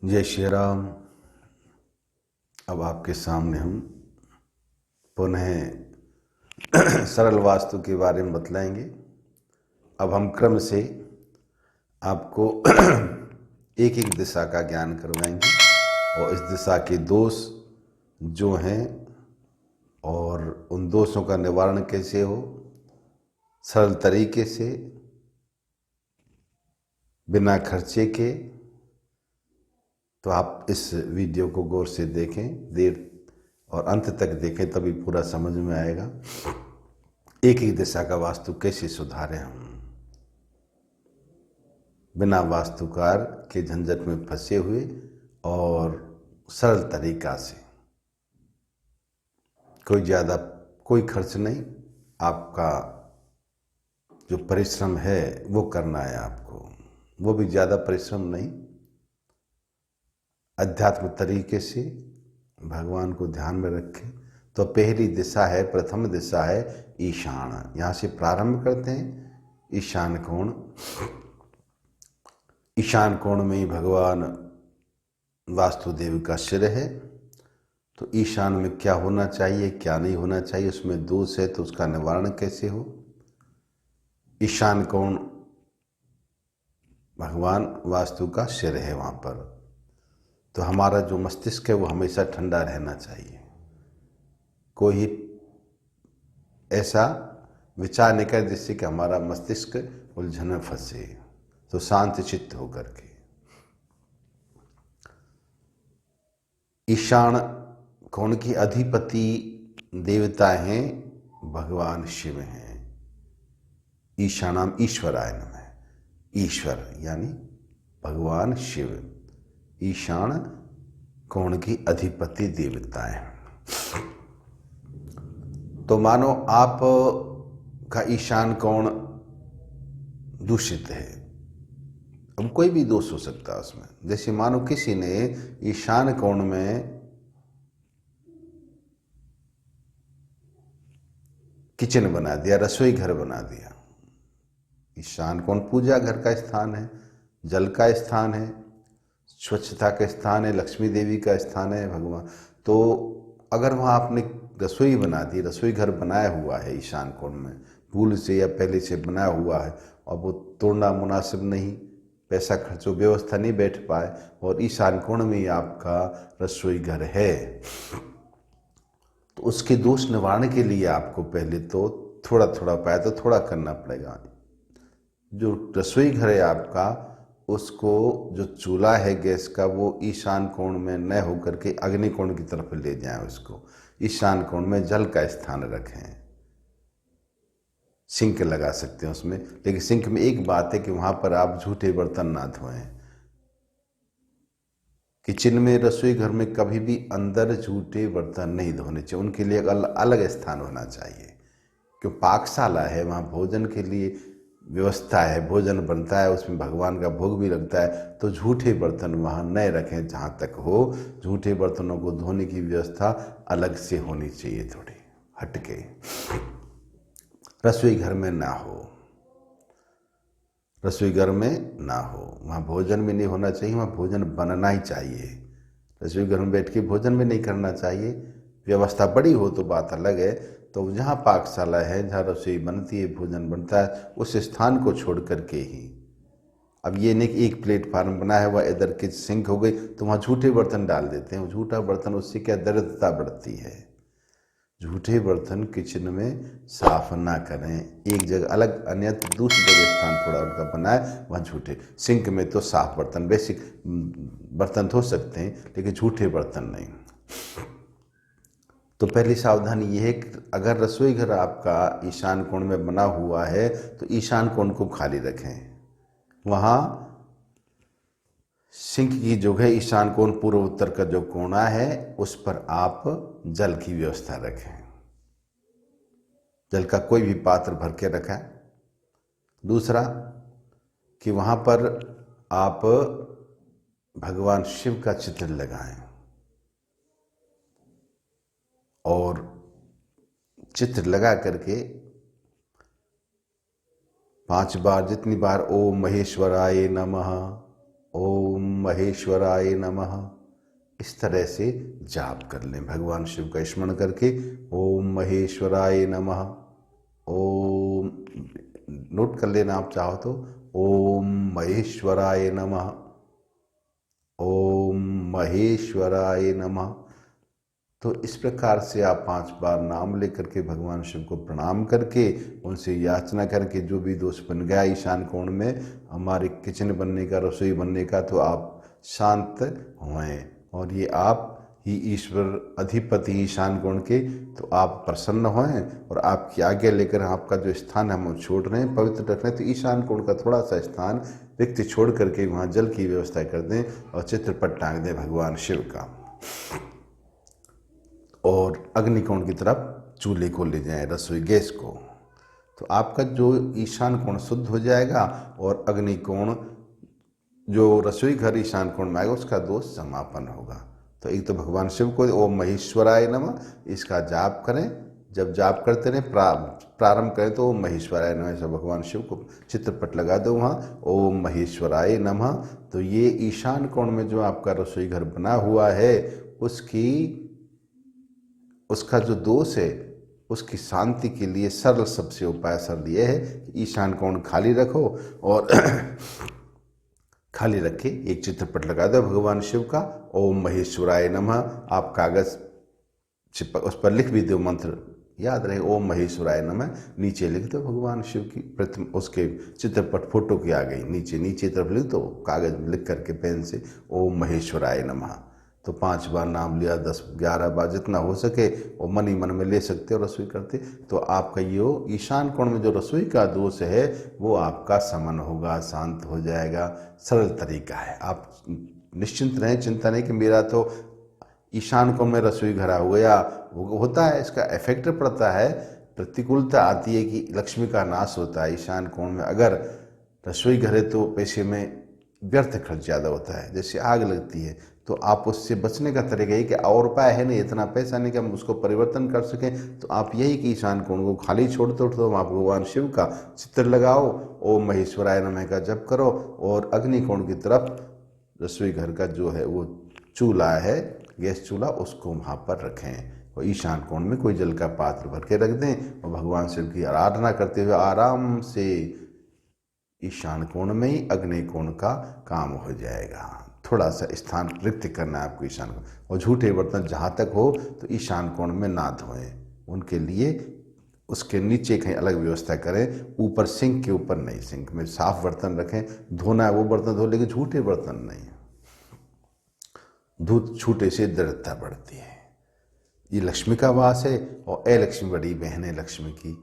जय श्री राम। अब आपके सामने हम पुनः सरल वास्तु के बारे में बतलाएंगे। अब हम क्रम से आपको एक एक दिशा का ज्ञान करवाएंगे और इस दिशा के दोष जो हैं और उन दोषों का निवारण कैसे हो सरल तरीके से बिना खर्चे के। तो आप इस वीडियो को गौर से देखें, देर और अंत तक देखें, तभी पूरा समझ में आएगा। एक एक दिशा का वास्तु कैसे सुधारें हम बिना वास्तुकार के झंझट में फंसे हुए और सरल तरीका से। कोई खर्च नहीं, आपका जो परिश्रम है वो करना है आपको, वो भी ज़्यादा परिश्रम नहीं, अध्यात्म तरीके से भगवान को ध्यान में रखें। तो पहली दिशा है, प्रथम दिशा है ईशान। यहाँ से प्रारंभ करते हैं। ईशान कोण, ईशान कोण में ही भगवान वास्तुदेव का सिर है। तो ईशान में क्या होना चाहिए क्या नहीं होना चाहिए, उसमें दोष है तो उसका निवारण कैसे हो। ईशान कोण भगवान वास्तु का सिर है वहाँ पर। तो हमारा जो मस्तिष्क है वो हमेशा ठंडा रहना चाहिए। कोई ऐसा विचार नहीं करे जिससे कि हमारा मस्तिष्क उलझन में फंसे। तो शांत चित्त होकर के ईशान कोण की अधिपति देवता हैं भगवान शिव हैं। ईशानाम ईश्वराय नमः। ईश्वर यानी भगवान शिव ईशान कोण की अधिपति देवता है। तो मानो आप का ईशान कोण दूषित है, अब कोई भी दोष हो सकता है उसमें। जैसे मानो किसी ने ईशान कोण में किचन बना दिया, रसोई घर बना दिया। ईशान कोण पूजा घर का स्थान है, जल का स्थान है, स्वच्छता का स्थान है, लक्ष्मी देवी का स्थान है भगवान। तो अगर वहाँ आपने रसोई बना दी, रसोई घर बनाया हुआ है ईशान कोण में, भूल से या पहले से बनाया हुआ है और वो तोड़ना मुनासिब नहीं, पैसा खर्चो, व्यवस्था नहीं बैठ पाए और ईशान कोण में ही आपका रसोई घर है, तो उसके दोष निवारण के लिए आपको पहले तो थोड़ा थोड़ा पाया तो थोड़ा करना पड़ेगा। जो रसोई घर है आपका, उसको जो चूल्हा है गैस का वो ईशान कोण में न होकर के अग्नि कोण की तरफ ले जाएं। उसको ईशान कोण में जल का स्थान रखें। सिंक लगा सकते हैं उसमें, लेकिन सिंक में एक बात है कि वहाँ पर आप झूठे बर्तन ना धोएं। किचन में रसोई घर में कभी भी अंदर झूठे बर्तन नहीं धोने चाहिए, उनके लिए अलग स्थान होना चाहिए। क्यों, पाकशाला है, वहाँ भोजन के लिए व्यवस्था है, भोजन बनता है, उसमें भगवान का भोग भी लगता है। तो झूठे बर्तन वहाँ न रखें। जहाँ तक हो झूठे बर्तनों को धोने की व्यवस्था अलग से होनी चाहिए, थोड़ी हटके, रसोई घर में ना हो, रसोई घर में ना हो। वहाँ भोजन में नहीं होना चाहिए, वहाँ भोजन बनना ही चाहिए। रसोई घर में बैठ के भोजन भी नहीं करना चाहिए। व्यवस्था बड़ी हो तो बात अलग है। तो जहाँ पाकशाला है, जहाँ रसोई बनती है, भोजन बनता है, उस स्थान को छोड़ करके ही। अब ये नहीं कि एक प्लेटफार्म बना है, वह इधर की सिंक हो गई तो वहाँ झूठे बर्तन डाल देते हैं। झूठा बर्तन, उससे क्या दरिद्रता बढ़ती है। झूठे बर्तन किचन में साफ ना करें, एक जगह अलग, अन्यत्र दूसरी जगह स्थान थोड़ा उनका बनाए, वहाँ झूठे। सिंक में तो साफ बर्तन, बेसिक बर्तन धो सकते हैं, लेकिन झूठे बर्तन नहीं। तो पहली सावधानी ये है कि अगर रसोई घर आपका ईशान कोण में बना हुआ है तो ईशान कोण को खाली रखें। वहाँ सिंक की जगह ईशान कोण पूर्व उत्तर का जो कोना है उस पर आप जल की व्यवस्था रखें। जल का कोई भी पात्र भर के रखें। दूसरा कि वहाँ पर आप भगवान शिव का चित्र लगाएं और चित्र लगा करके 5 बार, जितनी बार ओम महेश्वराय नमः, ओम महेश्वराय नमः। इस तरह से जाप कर लें भगवान शिव का स्मरण करके। ओम महेश्वराय नमः। ओम, नोट कर लेना आप चाहो तो, ओम महेश्वराय नमः, ओम महेश्वराय नमः। तो इस प्रकार से आप 5 बार नाम लेकर के भगवान शिव को प्रणाम करके उनसे याचना करके जो भी दोष बन गया ईशान कोण में हमारे किचन बनने का, रसोई बनने का, तो आप शांत होएं। और ये आप ही ईश्वर अधिपति ईशान कोण के, तो आप प्रसन्न होएं और आपकी आज्ञा लेकर आपका जो स्थान हम छोड़ रहे हैं पवित्र रख रहे हैं, तो ईशान कोण का थोड़ा सा स्थान व्यक्ति छोड़ करके वहाँ जल की व्यवस्था कर दें और चित्रपट टांग दें भगवान शिव का। और अग्निकोण की तरफ चूल्हे को ले जाएं, रसोई गैस को, तो आपका जो ईशान कोण शुद्ध हो जाएगा और अग्निकोण जो रसोई घर ईशान कोण में आएगा उसका दोष समापन होगा। तो एक तो भगवान शिव को ओम महेश्वराय नमः इसका जाप करें, जब जाप करते रहें प्रारंभ करें तो ओम महेश्वराय नमः ऐसा भगवान शिव को चित्रपट लगा दो वहाँ, ओम महेश्वराय नमः। तो ये ईशान कोण में जो आपका रसोई घर बना हुआ है उसका जो दोष है उसकी शांति के लिए सरल सबसे उपाय सरल ये है कि ईशान कोण खाली रखो और खाली रखे एक चित्रपट लगा दो भगवान शिव का, ओम महेश्वराय नमः। आप कागज चिपक उस पर लिख भी दो, मंत्र याद रहे, ओम महेश्वराय नमः। नीचे लिख दो भगवान शिव की प्रतिमा, उसके चित्रपट फोटो की आ गई, नीचे तरफ लिख दो कागज में लिख करके पेन से, ओम महेश्वराय नमः। तो 5 बार नाम लिया, 10-11 बार जितना हो सके और मन ही मन में ले सकते हो रसोई करते, तो आपका ये ईशान कोण में जो रसोई का दोष है वो आपका समन होगा, शांत हो जाएगा। सरल तरीका है, आप निश्चिंत रहें, चिंता नहीं कि मेरा तो ईशान कोण में रसोई घरा हो गया, होता है इसका इफेक्ट पड़ता है, प्रतिकूलता आती है कि लक्ष्मी का नाश होता है ईशान कोण में। अगर रसोई घर है तो पैसे में व्यर्थ खर्च ज़्यादा होता है, जैसे आग लगती है, तो आप उससे बचने का तरीका यही कि और उपाय है नहीं, इतना पैसा नहीं कि हम उसको परिवर्तन कर सकें, तो आप यही कि ईशान कोण को खाली छोड़ दो, तो आप भगवान शिव का चित्र लगाओ, ओम महेश्वराय नमः का जप करो और अग्निकोण की तरफ रसोई घर का जो है वो चूल्हा है, गैस चूल्हा, उसको वहाँ पर रखें और ईशान कोण में कोई जल का पात्र भर के रख दें और भगवान शिव की आराधना करते हुए आराम से ईशान कोण में ही अग्निकोण का काम हो जाएगा। थोड़ा सा स्थान रिक्त करना है आपको ईशान कोण, और झूठे बर्तन जहाँ तक हो तो ईशान कोण में ना धोएं, उनके लिए उसके नीचे कहीं अलग व्यवस्था करें, ऊपर सिंक के ऊपर नहीं, सिंक में साफ बर्तन रखें, धोना है वो बर्तन धो, लेकिन झूठे बर्तन नहीं, दूध छूटे से दृढ़ता बढ़ती है। ये लक्ष्मी का वास है और ए लक्ष्मी बड़ी बहन है लक्ष्मी की,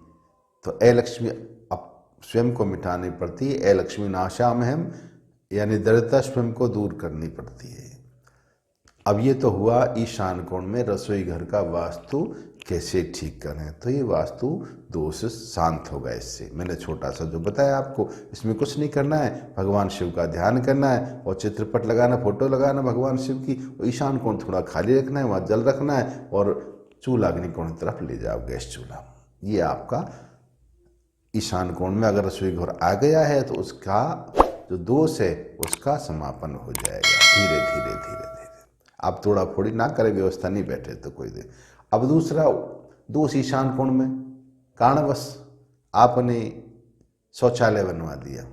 तो ए लक्ष्मी अब स्वयं को मिटानी पड़ती है, ए लक्ष्मी नाशाम हम, यानी दृढ़ता स्वयं को दूर करनी पड़ती है। अब ये तो हुआ ईशान कोण में रसोई घर का वास्तु कैसे ठीक करें, तो ये वास्तु दोष शांत होगा इससे। मैंने छोटा सा जो बताया आपको, इसमें कुछ नहीं करना है, भगवान शिव का ध्यान करना है और चित्रपट लगाना, फोटो लगाना भगवान शिव की, और ईशान कोण थोड़ा खाली रखना है, वहाँ जल रखना है और चूल्हा अग्निकोण की तरफ ले जाओ, गैस चूल्हा। ये आपका ईशान कोण में अगर रसोई घर आ गया है तो उसका जो दोष है उसका समापन हो जाएगा धीरे धीरे धीरे धीरे। आप थोड़ा फोड़ी ना करें, व्यवस्था नहीं बैठे तो कोई दे। अब दूसरा दोष ईशान कोण में, कारणवश आपने शौचालय बनवा दिया।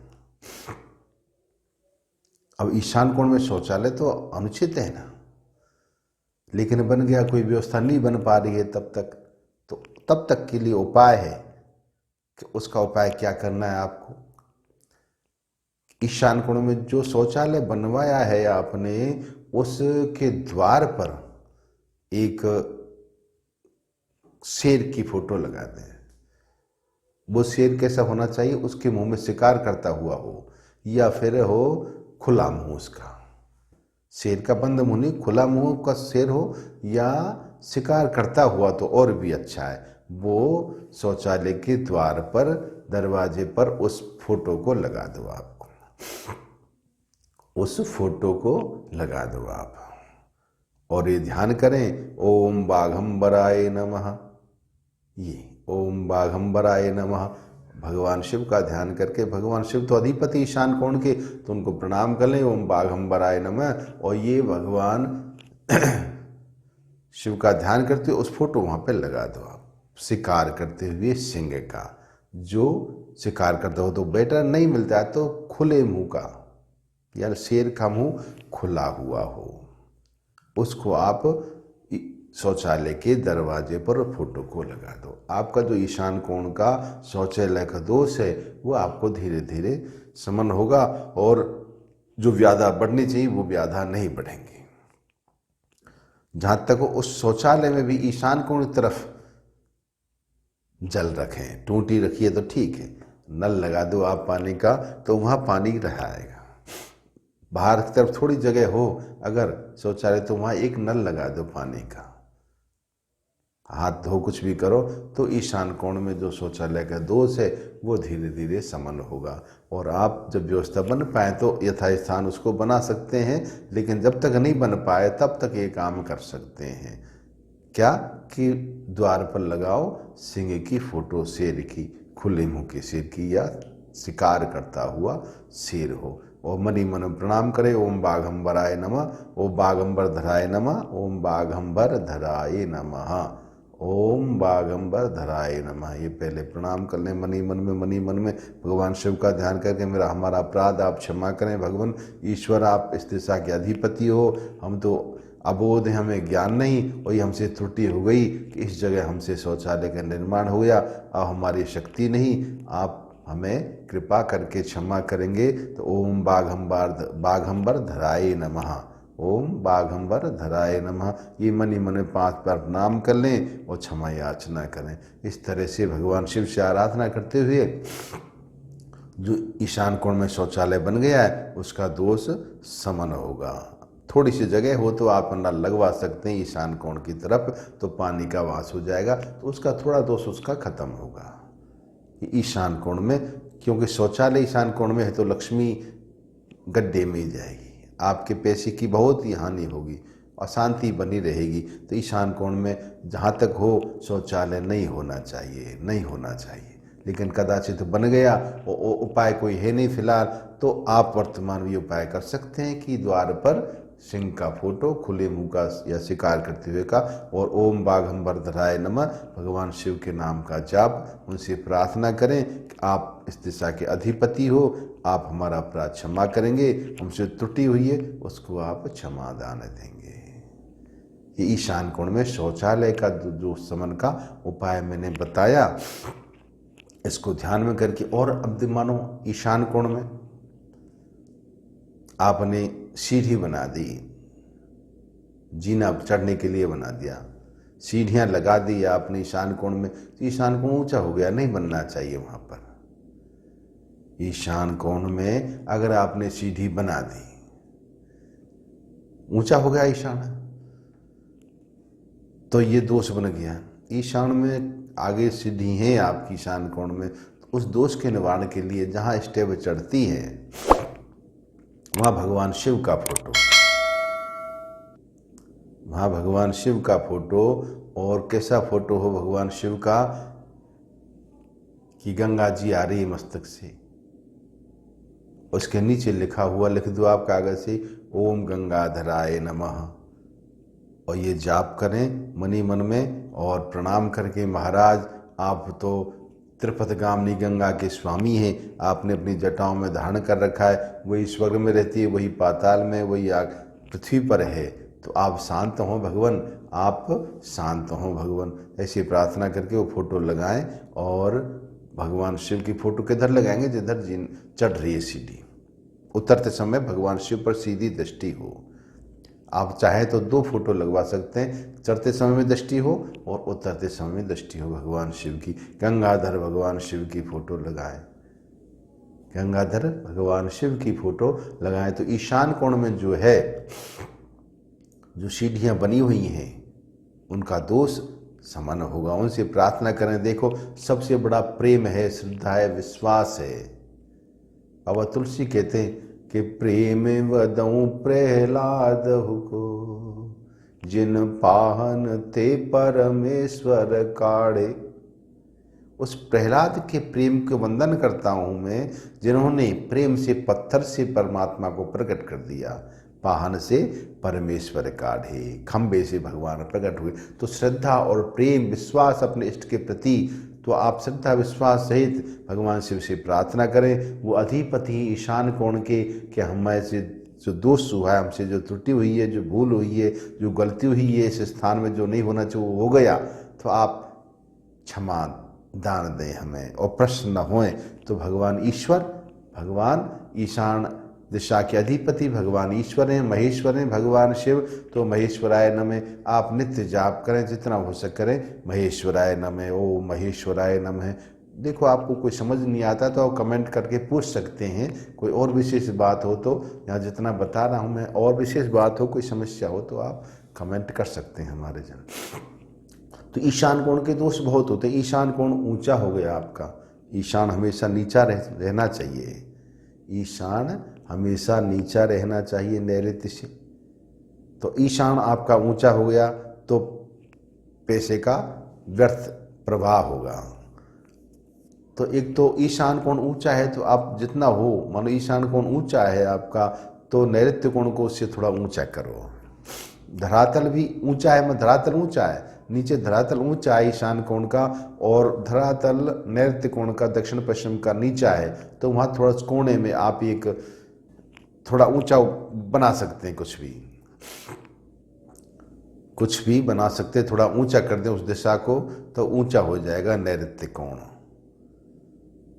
अब ईशान कोण में शौचालय तो अनुचित है ना, लेकिन बन गया, कोई व्यवस्था नहीं बन पा रही है तब तक, तो तब तक के लिए उपाय है कि उसका उपाय क्या करना है आपको। ईशान कोण में जो शौचालय बनवाया है आपने, उसके द्वार पर एक शेर की फोटो लगा दें। वो शेर कैसा होना चाहिए, उसके मुंह में शिकार करता हुआ हो या फिर हो खुला मुंह उसका, शेर का बंद मुंह नहीं, खुला मुंह का शेर हो या शिकार करता हुआ तो और भी अच्छा है। वो शौचालय के द्वार पर, दरवाजे पर उस फोटो को लगा दो, आपको उस फोटो को लगा दो आप, और ये ध्यान करें ओम बाघंबराय नमः, ये ओम बाघंबराय नमः भगवान शिव का ध्यान करके, भगवान शिव तो अधिपति ईशान कोण के, तो उनको प्रणाम कर लें, ओम बाघंबराय नमः। और ये भगवान शिव का ध्यान करते हुए उस फोटो वहाँ पे लगा दो आप, शिकार करते हुए सिंह का। जो शिकार करता हो तो बेटर नहीं मिलता है तो खुले मुंह का, या शेर का मुंह खुला हुआ हो, उसको आप शौचालय के दरवाजे पर फोटो को लगा दो। आपका जो ईशान कोण का शौचालय का दोष है वो आपको धीरे धीरे शमन होगा, और जो व्याधा बढ़नी चाहिए वो व्याधा नहीं बढ़ेंगी। जहाँ तक उस शौचालय में भी ईशान कोण की तरफ जल रखें, टूटी रखिए तो ठीक है, नल लगा दो आप पानी का तो वहाँ पानी रहाएगा। बाहर की तरफ थोड़ी जगह हो अगर शौचालय तो वहाँ एक नल लगा दो पानी का, हाथ धो कुछ भी करो तो ईशान कोण में जो शौचालय का दोष है वो धीरे धीरे शमन होगा। और आप जब व्यवस्था बन पाए तो यथास्थान उसको बना सकते हैं, लेकिन जब तक नहीं बन पाए तब तक ये काम कर सकते हैं। क्या कि द्वार पर लगाओ सिंह की फोटो, शेर की, खुले मुंह के शेर की, या शिकार करता हुआ शेर हो, और मनी मन प्रणाम करे, ओम बाघंबराय नमः, ओम बाघंबर धराय नमः, ओम बाघंबर धराय नमः, ओम बाघंबर धराय नमः। ये पहले प्रणाम कर लें मनी मन में भगवान शिव का ध्यान करके, मेरा हमारा अपराध आप क्षमा करें भगवान ईश्वर, आप इस दिशा के अधिपति हो, हम तो अबोध है, हमें ज्ञान नहीं, वही हमसे त्रुटि हो गई कि इस जगह हमसे शौचालय का निर्माण हो गया, अब हमारी शक्ति नहीं, आप हमें कृपा करके क्षमा करेंगे। तो ओम बाघंबर धराय नमः, ओम बाघंबर धराय नमः, ये मनी मन में 5 बार प्रणाम कर लें और क्षमा याचना करें। इस तरह से भगवान शिव से आराधना करते हुए जो ईशान कोण में शौचालय बन गया है उसका दोष शमन होगा। थोड़ी सी जगह हो तो आप नल लगवा सकते हैं ईशान कोण की तरफ, तो पानी का वास हो जाएगा, तो उसका थोड़ा दोष उसका खत्म होगा ईशान कोण में। क्योंकि शौचालय ईशान कोण में है तो लक्ष्मी गड्ढे में ही जाएगी, आपके पैसे की बहुत ही हानि होगी, अशांति बनी रहेगी। तो ईशान कोण में जहाँ तक हो शौचालय नहीं होना चाहिए, नहीं होना चाहिए। लेकिन कदाचित बन गया और उपाय कोई है नहीं फिलहाल, तो आप वर्तमान भी उपाय कर सकते हैं कि द्वार पर सिंह का फोटो, खुले मुंह का या शिकार करते हुए का, और ओम बाघंबर धराय नमः भगवान शिव के नाम का जाप, उनसे प्रार्थना करें कि आप इस दिशा के अधिपति हो, आप हमारा अपराध क्षमा करेंगे, हमसे त्रुटि हुई है उसको आप क्षमा दान देंगे। ये ईशान कोण में शौचालय का जो शमन का उपाय मैंने बताया, इसको ध्यान में करके, और अब मानो ईशान कोण में आपने सीढ़ी बना दी, जीना चढ़ने के लिए बना दिया, सीढ़ियां लगा दी आपने ईशान कोण में, तो ईशान कोण ऊंचा हो गया, नहीं बनना चाहिए वहां पर। ईशान कोण में अगर आपने सीढ़ी बना दी, ऊंचा हो गया ईशान, तो ये दोष बन गया। ईशान में आगे सीढ़ी है आपकी ईशान कोण में, तो उस दोष के निवारण के लिए जहां स्टेप चढ़ती है वहाँ भगवान शिव का फोटो, वहाँ भगवान शिव का फोटो, और कैसा फोटो हो भगवान शिव का कि गंगा जी आ रही मस्तक से, उसके नीचे लिखा हुआ लिख दो आप कागज से, ओम गंगाधराय नमः, और ये जाप करें मनी मन में और प्रणाम करके, महाराज आप तो त्रिपथगामिनी गंगा के स्वामी हैं, आपने अपनी जटाओं में धारण कर रखा है, वही स्वर्ग में रहती है, वही पाताल में, वही पृथ्वी पर है, तो आप शांत हों भगवान, आप शांत हों भगवान। ऐसी प्रार्थना करके वो फोटो लगाएं, और भगवान शिव की फोटो किधर लगाएंगे, जिधर चढ़ रही है सीढ़ी, उतरते समय भगवान शिव पर सीधी दृष्टि हो। आप चाहे तो 2 फोटो लगवा सकते हैं, चढ़ते समय में दृष्टि हो और उतरते समय में दृष्टि हो भगवान शिव की। गंगाधर भगवान शिव की फोटो लगाएं, गंगाधर भगवान शिव की फोटो लगाएं, तो ईशान कोण में जो है, जो सीढ़ियां बनी हुई हैं उनका दोष शमन होगा। उनसे प्रार्थना करें। देखो सबसे बड़ा प्रेम है, श्रद्धा है, विश्वास है। बाबा तुलसी कहते हैं कि प्रेम वदऊं प्रहलाद को, जिन पाहन ते परमेश्वर काढ़े, उस प्रहलाद के प्रेम को वंदन करता हूँ मैं, जिन्होंने प्रेम से पत्थर से परमात्मा को प्रकट कर दिया, पाहन से परमेश्वर काढ़े, खंबे से भगवान प्रकट हुए। तो श्रद्धा और प्रेम विश्वास अपने इष्ट के प्रति, तो आप श्रद्धा विश्वास सहित भगवान शिव से प्रार्थना करें। वो अधिपति ईशान कोण के, कि हमें से जो दोष हुआ है, हमसे जो त्रुटि हुई है, जो भूल हुई है, जो गलती हुई है, इस स्थान में जो नहीं होना चाहिए वो हो गया, तो आप क्षमा दान दें हमें और प्रसन्न होएं। तो भगवान ईश्वर, भगवान ईशान दिशा के अधिपति भगवान ईश्वर हैं, महेश्वर हैं भगवान शिव। तो महेश्वराय नमः आप नित्य जाप करें, जितना हो सके करें। महेश्वराय नमः, ओम महेश्वराय नमः। देखो आपको कोई समझ नहीं आता तो आप कमेंट करके पूछ सकते हैं, कोई और विशेष बात हो तो। यहाँ जितना बता रहा हूँ मैं, और विशेष बात हो, कोई समस्या हो तो आप कमेंट कर सकते हैं हमारे जन। तो ईशान कोण के दोष बहुत होते हैं। ईशान कोण ऊंचा हो गया आपका, ईशान हमेशा नीचा रहना चाहिए, ईशान हमेशा नीचा रहना चाहिए नैऋत्य से। तो ईशान आपका ऊंचा हो गया तो पैसे का व्यर्थ प्रवाह होगा। तो एक तो ईशान कोण ऊंचा है, तो आप जितना हो, मानो ईशान कोण ऊंचा है आपका, तो नैऋत्य कोण को उससे थोड़ा ऊंचा करो। धरातल भी ऊंचा है, धरातल ऊंचा है, नीचे धरातल ऊंचा है ईशान कोण का, और धरातल नैऋत्य कोण का दक्षिण पश्चिम का नीचा है। तो वहाँ थोड़ा कोने में आप एक थोड़ा ऊंचा बना सकते हैं, कुछ भी बना सकते हैं, थोड़ा ऊंचा कर दें उस दिशा को, तो ऊंचा हो जाएगा नैऋत्य कोण।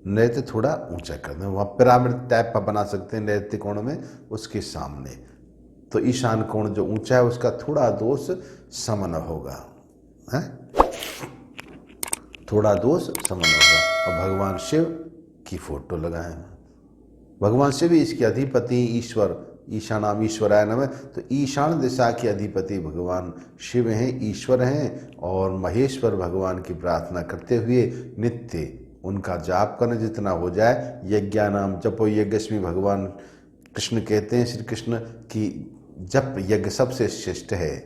नैऋत्य थोड़ा ऊंचा कर दें, वहाँ पिरामिड टाइप का बना सकते हैं नैऋत्य कोण में, उसके सामने। तो ईशान कोण जो ऊंचा है उसका थोड़ा दोष समन होगा, है थोड़ा दोष समन होगा। और भगवान शिव की फोटो लगाएं, भगवान शिव इसके अधिपति ईश्वर, ईशानाम ईश्वराय नमः। तो ईशान दिशा के अधिपति भगवान शिव हैं, ईश्वर हैं, और महेश्वर भगवान की प्रार्थना करते हुए नित्य उनका जाप करें, जितना हो जाए। यज्ञानाम जपो यज्ञस्मि, भगवान कृष्ण कहते हैं, श्री कृष्ण की जप यज्ञ सबसे श्रेष्ठ है,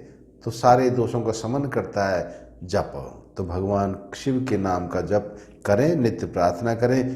तो सारे दोषों का शमन करता है जप। तो भगवान शिव के नाम का जप करें, नित्य प्रार्थना करें।